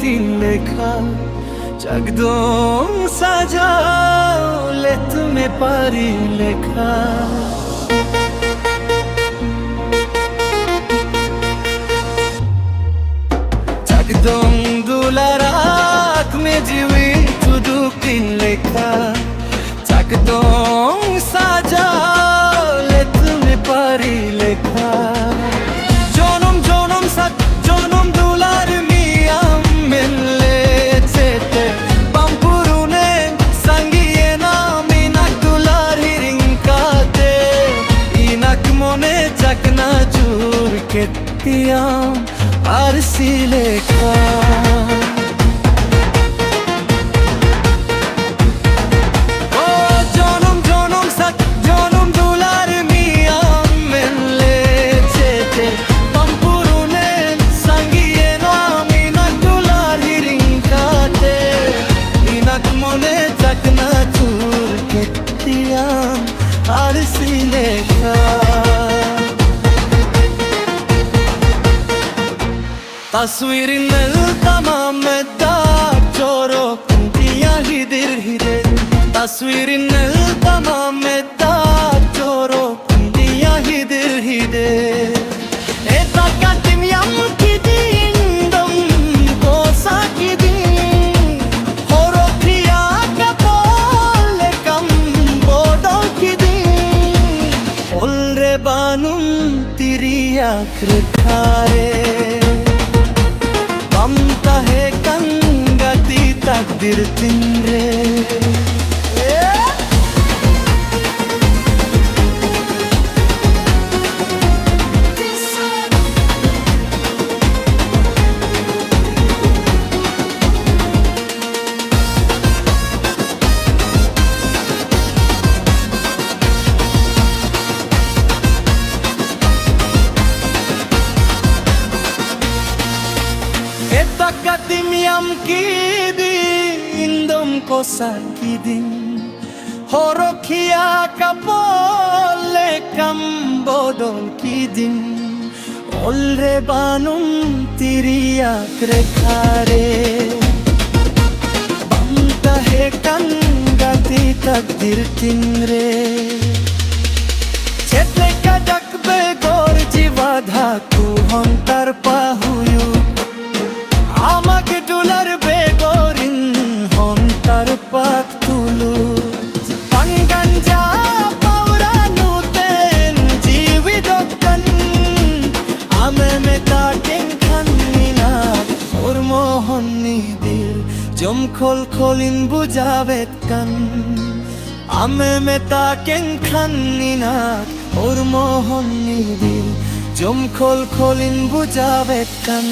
tin lekha jagdon sajao let me pari lekha jagdon dularak me jiwi tudu tin lekha jagdon sajao let me pari lekha jonam jonam sat jonam dular miyam mille chete pampurune sangiye na minak dular hirinkate inak mone chakna chur ketiyam arsi lekha tasvirin el tamam da choro kuntiya hidir hidir tasvirin el tamam da choro kuntiya hidir hidir eta katim yam kidin dum ko sakidin horo priya ka pole kam bodo kidin olre banum tiriya krkhare Amta hai kangati takdir tinre Katim yam kidin indom ko sakidin horokia kapole kambodon kidin olre banum tiriya krekhare bamta he kangati takdir tinre chetle ka dakbe gor jivadha ku hontar pahuyu আমাকে ডুলার বেগরিন হন্তার পাক তুলু পাঙ্গাঞ্জা পাউরানুতেন জীবিদক্কন আমে মেতা কেংখান্নিনা ওর মোহন্নি দিল জমখোল খোলিন বুঝাবেত কান আমে মেতা কেংখান্নিনা ওর মোহন্নি দিল জমখোল খোলিন বুঝাবেত কান